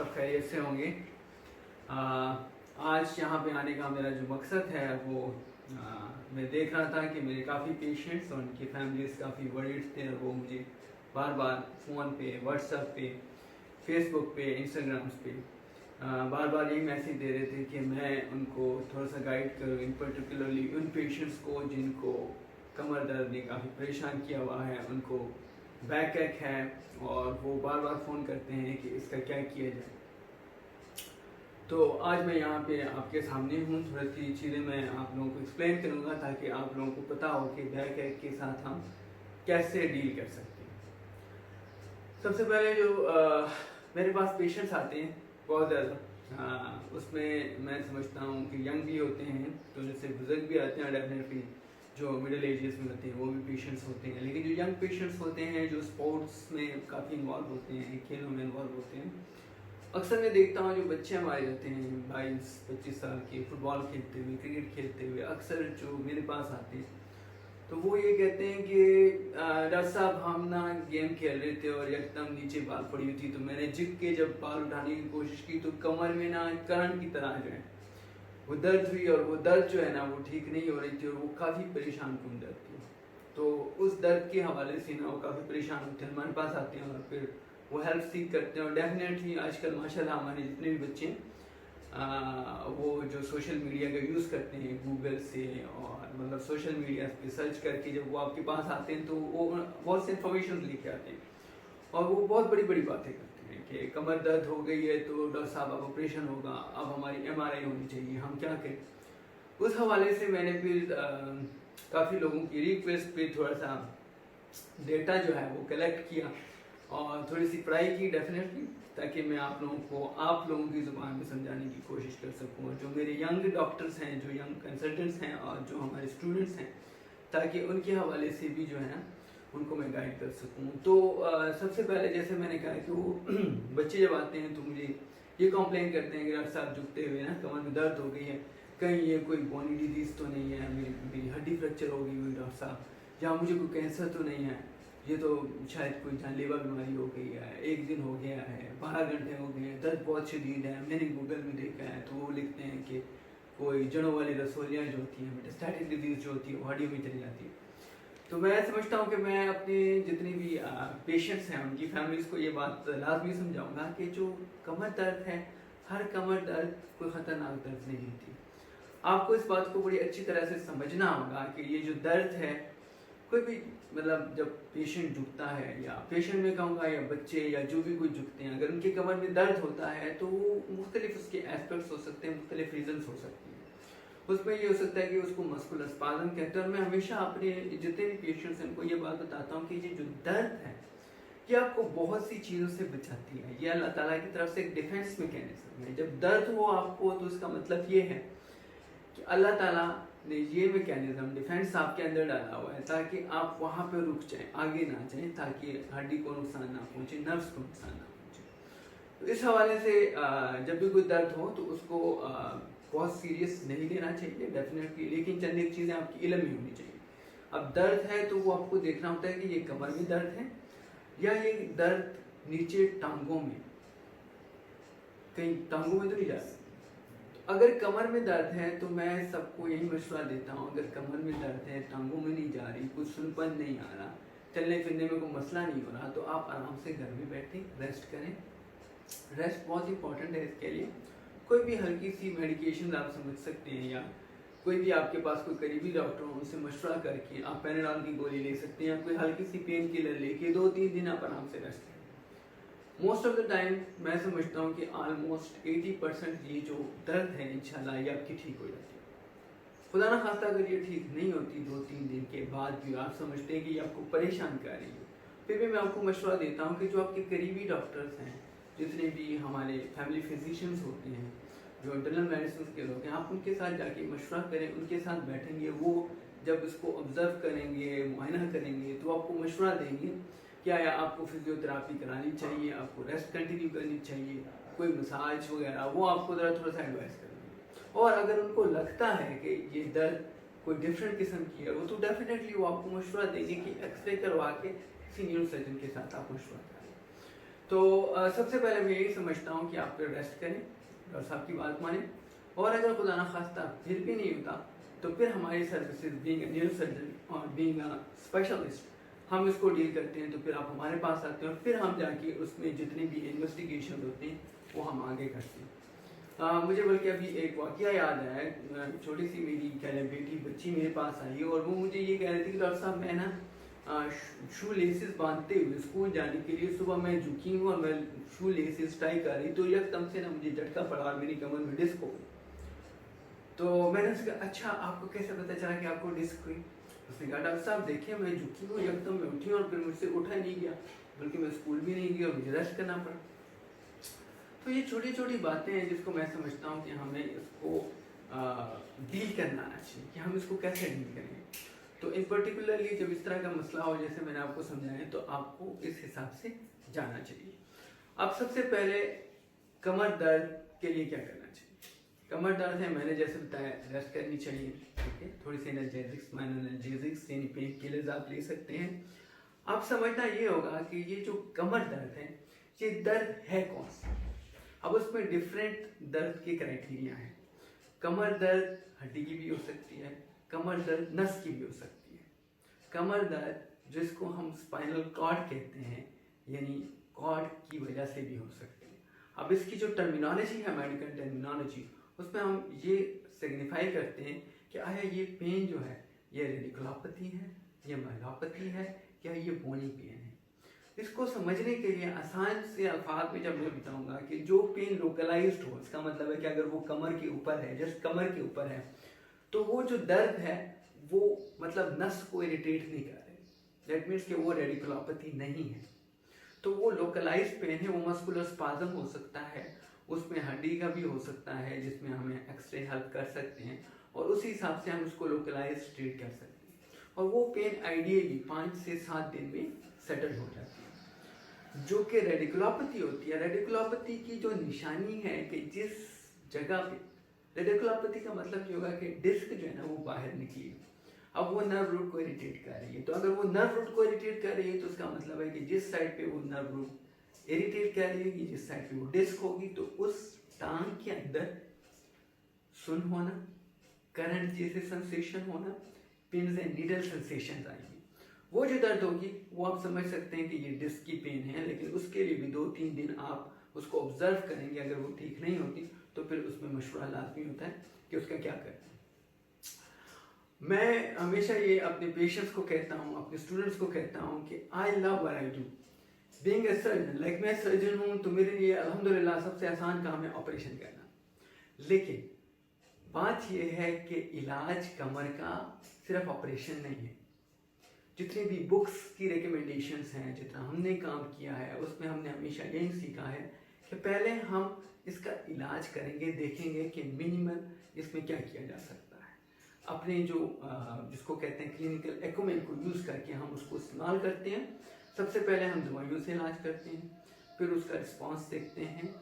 सब खैरियत से होंगे। आज यहाँ पे आने का मेरा जो मकसद है वो मैं देख रहा था कि मेरे काफ़ी पेशेंट्स और उनकी फैमिलीज काफ़ी वरीड थे और वो मुझे बार बार फ़ोन पे, व्हाट्सएप पे, फेसबुक पे, इंस्टाग्राम्स पे बार बार यही मैसेज दे रहे थे कि मैं उनको थोड़ा सा गाइड करूँ, इन पर्टिकुलरली उन पेशेंट्स को जिनको कमर दर्द ने काफ़ी परेशान किया हुआ है, उनको बैक एक है और वो बार बार फ़ोन करते हैं कि इसका क्या किया जाए। तो आज मैं यहाँ पे आपके सामने हूँ, थोड़ी सी चीज़ें मैं आप लोगों को एक्सप्लेन करूँगा ताकि आप लोगों को पता हो कि बैक एक के साथ हम कैसे डील कर सकते हैं। सबसे पहले जो मेरे पास पेशेंट्स आते हैं बहुत ज़्यादा, उसमें मैं समझता हूँ कि यंग भी होते हैं, तो जैसे बुजुर्ग भी आते हैं, डेफिनेटली जो मिडिल एजेस में होते हैं वो भी पेशेंट्स होते हैं, लेकिन जो यंग पेशेंट्स होते हैं जो स्पोर्ट्स में काफ़ी इन्वॉल्व होते हैं, खेलों में इन्वॉल्व होते हैं, अक्सर मैं देखता हूँ जो बच्चे हमारे रहते हैं 22-25 साल के, फुटबॉल खेलते हुए, क्रिकेट खेलते हुए, अक्सर जो मेरे पास आते हैं तो वो ये कहते हैं कि डॉक्टर साहब हम ना गेम खेल रहे थे और एकदम नीचे बाल पड़ी हुई थी, तो मैंने झुक के जब बाल उठाने की कोशिश की तो कमर में ना करंट की तरह जो है वो दर्द हुई और वो दर्द जो है ना वो ठीक नहीं हो रही थी और वो काफ़ी परेशान कन दर्द थी। तो उस दर्द के हवाले से ना वो काफ़ी परेशान होते हैं, हमारे पास आते हैं और फिर वो हेल्प सीख करते हैं। और डेफिनेटली आजकल माशाल्लाह हमारे जितने भी बच्चे हैं वो जो सोशल मीडिया का यूज़ करते हैं गूगल से और मतलब सोशल मीडिया पे सर्च करके जब वो आपके पास आते हैं तो वो बहुत से इन्फॉर्मेशन लेके आते हैं और वो बहुत बड़ी बड़ी बातें करते हैं कि कमर दर्द हो गई है तो डॉक्टर साहब अब ऑपरेशन होगा, अब हमारी MRI होनी चाहिए, हम क्या करें। उस हवाले से मैंने फिर काफ़ी लोगों की रिक्वेस्ट पे थोड़ा सा डेटा जो है वो कलेक्ट किया और थोड़ी सी पढ़ाई की डेफिनेटली, ताकि मैं आप लोगों की ज़ुबान में समझाने की कोशिश कर सकूं और जो मेरे यंग डॉक्टर्स हैं, जो यंग कंसल्टेंट्स हैं और जो हमारे स्टूडेंट्स हैं, ताकि उनके हवाले से भी जो है ना उनको मैं गाइड कर सकूं। तो सबसे पहले जैसे मैंने कहा कि वो बच्चे जब आते हैं तो मुझे ये कंप्लेन करते हैं कि डॉक्टर साहब झुकते हुए ना कमर में दर्द हो गई है, कहीं ये कोई बोनी डिजीज़ तो नहीं है, मेरी हड्डी फ्रैक्चर हो गई हुई डॉक्टर साहब, या मुझे कोई कैंसर तो नहीं है, ये तो शायद कोई जानलेवा बीमारी हो गई है, 1 दिन हो गया है, 12 घंटे हो गए हैं, दर्द बहुत शदीद है, मैंने गूगल में देखा है। तो वो लिखते हैं कि कोई जड़ों वाली रसोलियाँ जो होती हैं, मेटास्टैटिक डिजीज़ जो होती है वो हड्डियों में चली जाती है। तो मैं समझता हूँ कि मैं अपने जितनी भी पेशेंट्स हैं उनकी फैमिलीज़ को ये बात लाजमी समझाऊंगा कि जो कमर दर्द है, हर कमर दर्द कोई ख़तरनाक दर्द नहीं होती। आपको इस बात को बड़ी अच्छी तरह से समझना होगा कि ये जो दर्द है, कोई भी मतलब जब पेशेंट झुकता है, या पेशेंट में कहूँगा या बच्चे या जो भी कोई झुकते हैं, अगर उनके कमर में दर्द होता है तो मुख्तलिफ उसके एस्पेक्ट्स हो सकते हैं, मुख्तलिफ रीजंस हो सकते हैं। उसमें ये हो सकता है कि उसको मस्कुलर स्पाज़म कहते हैं और मैं हमेशा अपने जितने भी पेशेंट्स हैं उनको ये बात बताता हूँ कि ये जो दर्द है ये आपको बहुत सी चीज़ों से बचाती है, ये अल्लाह ताला की तरफ से एक डिफेंस मैकेनिज्म है। जब दर्द हो आपको तो उसका मतलब ये है कि अल्लाह ताला ने ये मैकेनिज्म डिफेंस आपके अंदर डाला हुआ है ताकि आप वहाँ पे रुक जाएं, आगे ना जाएं, ताकि हड्डी को नुकसान ना पहुँचे, नर्व्स को नुकसान ना पहुँचे। तो इस हवाले से जब भी कोई दर्द हो तो उसको बहुत सीरियस नहीं लेना चाहिए डेफिनेटली, लेकिन चंद एक चीज़ें आपकी इल्म में होनी चाहिए। अब दर्द है तो वो आपको देखना होता है कि ये कमर में दर्द है या ये दर्द नीचे टांगों में, कहीं टांगों में तो नहीं जा रहा। अगर कमर में दर्द है तो मैं सबको यही मशवरा देता हूँ, अगर कमर में दर्द है, टांगों में नहीं जा रही, कुछ सुनपन नहीं आ रहा, चलने फिरने में कोई मसला नहीं हो रहा, तो आप आराम से घर में बैठें, रेस्ट करें। रेस्ट बहुत इंपॉर्टेंट है इसके लिए। कोई भी हल्की सी मेडिकेशन आप समझ सकते हैं, या कोई भी आपके पास कोई करीबी डॉक्टर हो उनसे मशवरा करके आप पैराडाल की गोली ले सकते हैं, या कोई हल्की सी पेन किलर लेके 2-3 दिन आप आराम से रेस्ट करें। मोस्ट ऑफ द टाइम मैं समझता हूँ कि ऑलमोस्ट 80% ये जो दर्द है इंशाल्लाह ये आपकी ठीक हो जाती है। खुदा ना खास्ता अगर ये ठीक नहीं होती 2-3 दिन के बाद भी आप समझते हैं कि ये आपको परेशान कर रही है, फिर भी मैं आपको मशवरा देता हूँ कि जो आपके करीबी डॉक्टर्स हैं, जितने भी हमारे फैमिली फिजिशियंस होते हैं, जो इंटरनल मेडिसिन के लोग हैं, आप उनके साथ जाके मशवरा करें, उनके साथ बैठेंगे, वो जब इसको ऑब्जर्व करेंगे, मुआयना करेंगे, तो आपको मशवरा देंगे क्या या आपको फिजियोथेरापी करानी चाहिए, आपको रेस्ट कंटिन्यू करनी चाहिए, कोई मसाज वगैरह, वो आपको ज़रा थोड़ा सा एडवाइस करेंगे। और अगर उनको लगता है कि ये दर्द कोई डिफरेंट किस्म की है, वो तो डेफिनेटली वो आपको मशवरा देंगे कि एक्सरे करवा के किसी न्यूरो सर्जन के साथ आप मशवरा करें। तो सबसे पहले मैं यही समझता हूँ कि आप फिर रेस्ट करें, डॉक्टर साहब की बात मानें, और अगर खुदा ना खास्ता फिर भी नहीं होता तो फिर हमारी सर्विसेज बीइंग न्यूरो सर्जन और बीइंग स्पेशलिस्ट हम इसको डील करते हैं। तो फिर आप हमारे पास आते हैं और फिर हम जाके उसमें जितने भी इन्वेस्टिगेशन होते हैं वो हम आगे करते हैं। मुझे बल्कि अभी एक वाकया याद आया, छोटी सी मेरी कह लें बेटी बच्ची मेरे पास आई और वो मुझे ये कह रही थी कि डॉक्टर साहब मैं ना शू लेसेस बांधते हुए स्कूल जाने के लिए सुबह मैं झुकी हूँ और मैं शू लेसेस टाई कर रही तो एकदम से ना मुझे झटका पड़ा और मेरी कमर में डिस्क हो गई। तो मैंने उसका अच्छा आपको कैसे पता चला कि आपको डिस्क हुई? उसने कहा डॉक्टर साहब देखिए मैं झुकी हूँ, एकदम मैं उठी और फिर मुझसे उठा नहीं गया, बल्कि मैं स्कूल भी नहीं गया और मुझे रेस्ट करना पड़ा। तो ये छोटी छोटी बातें हैं जिसको मैं समझता हूँ कि हमें इसको डील करना आना चाहिए कि हम इसको कैसे डील करेंगे। तो इन पर्टिकुलरली जब इस तरह का मसला हो जैसे मैंने आपको समझाया तो आपको इस हिसाब से जाना चाहिए। अब सबसे पहले कमर दर्द के लिए क्या करना चाहिए? कमर दर्द है, मैंने जैसे बताया रेस्ट करनी चाहिए, ठीक है, थोड़ी सी एनर्जेटिक्स माइनर एनर्जेटिक्स यानी पेन किलर्स आप ले सकते हैं। अब समझना ये होगा कि ये जो कमर दर्द है ये दर्द है कौन सा। अब उसमें डिफरेंट दर्द के क्राइटेरिया हैं। कमर दर्द हड्डी की भी हो सकती है, कमर दर्द नस की भी हो सकती है, कमर दर्द जिसको हम स्पाइनल कॉर्ड कहते हैं यानी कॉर्ड की वजह से भी हो सकती है। अब इसकी जो टर्मिनोलॉजी है मेडिकल टर्मिनोलॉजी उसमें हम ये सिग्निफाई करते हैं कि आया ये पेन जो है ये रेडिकुलोपैथी है, ये मायोपैथी है या ये बोनी पेन है। इसको समझने के लिए आसान से अल्फाज में जब मैं बताऊंगा कि जो पेन लोकलाइज्ड हो, इसका मतलब है कि अगर वो कमर के ऊपर है, जस्ट कमर के ऊपर है, तो वो जो दर्द है वो मतलब नस को इरिटेट नहीं कर रहे, दैट मीन्स कि वो रेडिकुलोपैथी नहीं है। तो वो लोकलाइज्ड पेन है, वो मस्कुलर स्पाज्म हो सकता है, उसमें हड्डी का भी हो सकता है जिसमें हमें एक्सरे हेल्प कर सकते हैं और उसी हिसाब से हम उसको लोकलाइज ट्रीट कर सकते हैं और वो पेन आइडियली 5 से 7 दिन में सेटल हो जाती है। जो कि रेडिकुलोपैथी होती है, रेडिकुलोपैथी की जो निशानी है कि जिस जगह पे रेडिकुलोपैथी का मतलब ये होगा कि डिस्क जो है ना वो बाहर निकली, अब वो नर्व रूट को इरिटेट कर रही है। तो अगर वो नर्व रूट को इरिटेट कर रही है तो उसका मतलब है कि जिस साइड पे वो नर्व रूट इरिटेट कर रही है, जिस साइड पे वो डिस्क होगी, तो उस टांग के अंदर सुन होना, करंट जैसे सेंसेशन होना, पिन्स एंड नीडल सेंसेशन आएंगी। वो जो दर्द होगी वो आप समझ सकते हैं कि ये डिस्क की पेन है, लेकिन उसके लिए भी 2-3 दिन आप उसको ऑब्जर्व करेंगे। अगर वो ठीक नहीं होती तो फिर उसमें मशवरा लाजमी होता है कि उसका क्या करें। मैं हमेशा ये अपने पेशेंट्स को कहता हूँ, अपने स्टूडेंट्स को कहता हूँ कि I love what I do, being a surgeon, like मैं सर्जन हूँ तो मेरे लिए अल्हम्दुलिल्लाह सबसे आसान काम है ऑपरेशन करना। लेकिन बात यह है कि इलाज कमर का सिर्फ ऑपरेशन नहीं है। जितनी भी बुक्स की रिकमेंडेशंस हैं, जितना हमने काम किया है, उसमें हमने हमेशा यही सीखा है कि पहले हम इसका इलाज करेंगे, देखेंगे कि मिनिमल इसमें क्या किया जा सकता है। अपने जो जिसको कहते हैं क्लिनिकल एक्यूमेंट को यूज़ करके हम उसको इस्तेमाल करते हैं। सबसे पहले हम दवाइयों से इलाज करते हैं, फिर उसका रिस्पॉन्स देखते हैं,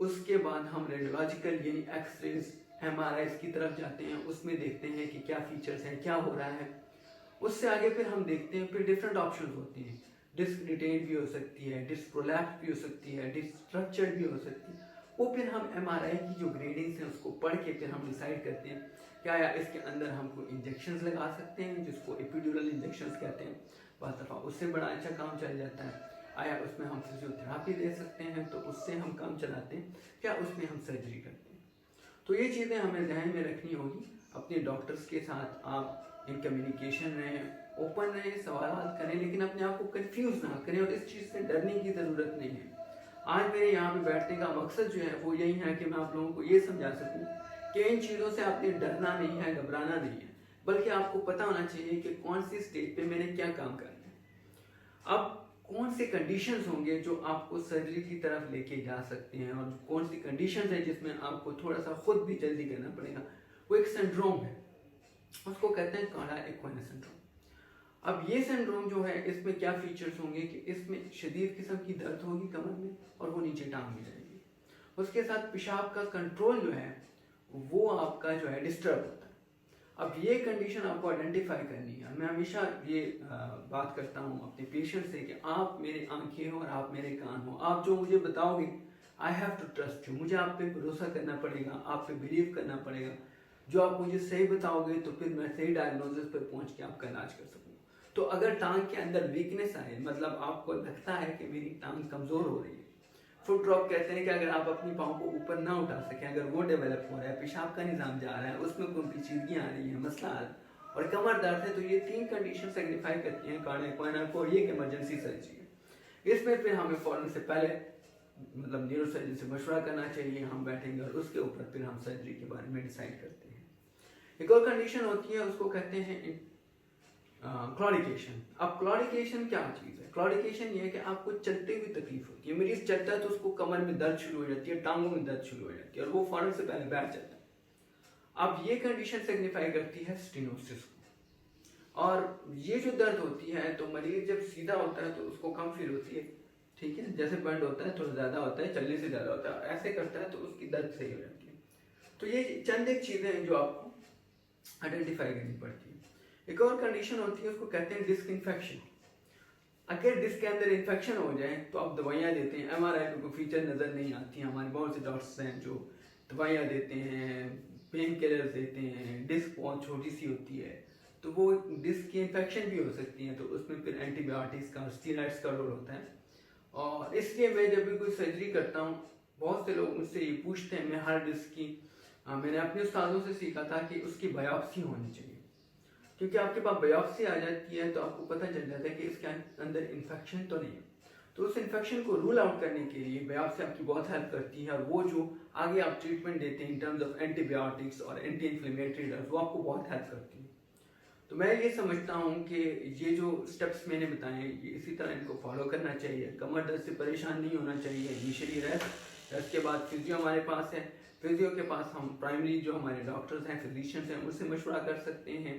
उसके बाद हम रेडियोलॉजिकल यानी एक्सरेज MRIs की तरफ जाते हैं, उसमें देखते हैं कि क्या फीचर्स हैं, क्या हो रहा है। उससे आगे फिर हम देखते हैं, फिर डिफरेंट ऑप्शंस होती हैं, डिस्क डिटेन भी हो सकती है, डिस्क प्रोलैप्स भी हो सकती है, डिस्क स्ट्रक्चर भी हो सकती है। वो फिर हम MRI की जो ग्रेडिंग्स हैं उसको पढ़ के फिर हम डिसाइड करते हैं क्या या इसके अंदर हमको इंजेक्शंस लगा सकते हैं जिसको एपिड्यूरल इंजेक्शंस कहते हैं, बहुत दफ़ा उससे बड़ा अच्छा काम चल जाता है। आया उसमें हम फिजियोथेरापी दे सकते हैं तो उससे हम काम चलाते हैं, क्या उसमें हम सर्जरी करते हैं। तो ये चीज़ें हमें ध्यान में रखनी होगी। अपने डॉक्टर्स के साथ आप इन कम्युनिकेशन रहें, ओपन रहें, सवाल करें, लेकिन अपने आप को कंफ्यूज ना करें और इस चीज़ से डरने की ज़रूरत नहीं है। आज मेरे यहाँ पे बैठने का मकसद जो है वो यही है कि मैं आप लोगों को ये समझा सकूँ कि इन चीज़ों से आपने डरना नहीं है, घबराना नहीं है, बल्कि आपको पता होना चाहिए कि कौन सी स्टेज पे मैंने क्या काम करना है। अब कौन से कंडीशंस होंगे जो आपको सर्जरी की तरफ लेके जा सकते हैं और कौन सी कंडीशंस है जिसमें आपको थोड़ा सा खुद भी जल्दी करना पड़ेगा। वो एक सिंड्रोम है, उसको कहते हैं काला एक्वाना सिंड्रोम। अब ये सिंड्रोम जो है इसमें क्या फीचर्स होंगे कि इसमें शदीद किस्म की दर्द होगी कमर में और वो नीचे टांग में जाएगी। उसके साथ पेशाब का कंट्रोल जो है वो आपका जो है डिस्टर्ब होता है। अब ये कंडीशन आपको आइडेंटिफाई करनी है। मैं हमेशा ये बात करता हूँ अपने पेशेंट से कि आप मेरी आंखें हो और आप मेरे कान हो, आप जो मुझे बताओगे I have to trust you, मुझे आप पे भरोसा करना पड़ेगा, आप पे बिलीव करना पड़ेगा। जो आप मुझे सही बताओगे तो फिर मैं सही डायग्नोसिस पर पहुँच के आपका इलाज कर सकूँ। तो अगर टांग के अंदर वीकनेस आए, मतलब आपको लगता है कि मेरी टांग कमज़ोर हो रही है, फुट ड्रॉप कहते हैं कि अगर आप अपनी पाँव को ऊपर ना उठा सकें, अगर वो डेवलप हो रहा है, पेशाब का निज़ाम जा रहा है, उसमें कोई पेचीदगियाँ आ रही हैं, मसला आ रहा है और कमर दर्द है, तो ये 3 कंडीशन सिग्निफाई करती हैं कार्डियक वाइनर को, ये एक इमरजेंसी सर्जरी है। इसमें फिर हमें फ़ौरन से पहले मतलब न्यूरो सर्जन से मशवरा करना चाहिए, हम बैठेंगे और उसके ऊपर फिर हम सर्जरी के बारे में डिसाइड करते हैं। एक और कंडीशन होती है, उसको कहते हैं क्लॉडिकेशन। अब क्लॉडिकेशन क्या चीज़ है? क्लॉडिकेशन ये है कि आपको चलते हुए तकलीफ होती है, मरीज चलता है तो उसको कमर में दर्द शुरू हो जाती है, टांगों में दर्द शुरू हो जाती है और वो फौरन से पहले बैठ जाता है। अब ये कंडीशन सिग्निफाई करती है स्टेनोसिस को, और ये जो दर्द होती है तो मरीज जब सीधा होता है तो उसको कम फील होती है, ठीक है, जैसे बेंड होता है थोड़ा ज़्यादा होता है, चलने से ज़्यादा होता है, ऐसे करता है तो उसकी दर्द सही हो जाती है। तो ये चंद एक चीज़ें हैं जो आपको आइडेंटिफाई करनी पड़ती है। एक और कंडीशन होती है, उसको कहते हैं डिस्क इन्फेक्शन। अगर डिस्क के अंदर इन्फेक्शन हो जाए तो आप दवाइयाँ देते हैं, एमआरआई में कोई फीचर नज़र नहीं आती हैं, हमारे बहुत से डॉक्टर्स हैं जो दवाइयाँ देते हैं, पेन किलर्स देते हैं, डिस्क बहुत छोटी सी होती है तो वो डिस्क की इन्फेक्शन भी हो सकती है, तो उसमें फिर एंटीबायोटिक्स का, स्टीरॉइड्स का रोल होता है। और इसलिए मैं जब भी कोई सर्जरी करता हूँ, बहुत से लोग मुझसे ये पूछते हैं, मैं हर डिस्क की मैंने अपने उस्तादों से सीखा था कि उसकी बायोप्सी होनी चाहिए, क्योंकि आपके पास बायोप्सी आ जाती है तो आपको पता चल जाता है कि इसके अंदर इन्फेक्शन तो नहीं है। तो उस इन्फेक्शन को रूल आउट करने के लिए बायोप्सी आपकी बहुत हेल्प करती है, और वो जो आगे आप ट्रीटमेंट देते हैं इन टर्म्स ऑफ एंटीबायोटिक्स और एंटी इन्फ्लेमेटरी ड्रग्स, वो आपको बहुत हेल्प करती है। तो मैं ये समझता हूँ कि ये जो स्टेप्स मैंने बताए हैं, ये इसी तरह इनको फॉलो करना चाहिए। कमर दर्द से परेशान नहीं होना चाहिए, इनिशियली रेस्ट के बाद फिजियो हमारे पास है, फिजियो के पास हम प्राइमरी जो हमारे डॉक्टर्स हैं, फिजिशियंस हैं, उनसे मशवरा कर सकते हैं।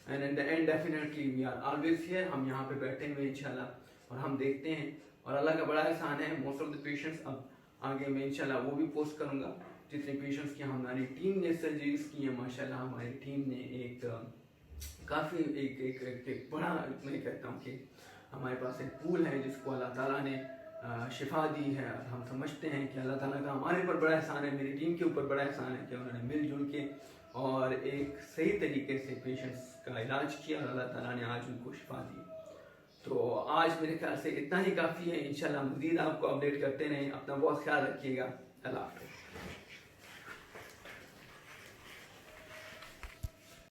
And in the end definitely we are always here, हम यहाँ पे बैठे हुए इंशाल्लाह और हम देखते हैं, और अल्लाह का बड़ा एहसान है, मोस्ट ऑफ द पेशेंट्स अब आगे मैं इंशाल्लाह वो भी पोस्ट करूँगा जितने पेशेंट्स की हमारी टीम ने सर्जरीज की हैं। माशाल्लाह हमारी टीम ने एक काफ़ी एक बड़ा, मैं कहता हूँ कि हमारे पास एक पूल है जिसको अल्लाह ताला ने शिफा दी है। हम समझते हैं कि अल्लाह ताला का हमारे ऊपर बड़ा एहसान है, मेरी टीम के ऊपर बड़ा एहसान है कि उन्होंने मिलजुल के और एक सही तरीके से पेशेंट्स का इलाज किया और अल्लाह ताला ने आज उनको शिफा दी। तो आज मेरे ख्याल से इतना ही काफ़ी है, इंशाल्लाह मज़ीद आपको अपडेट करते रहें। अपना बहुत ख्याल रखिएगा। अल्लाह हाफ़िज़।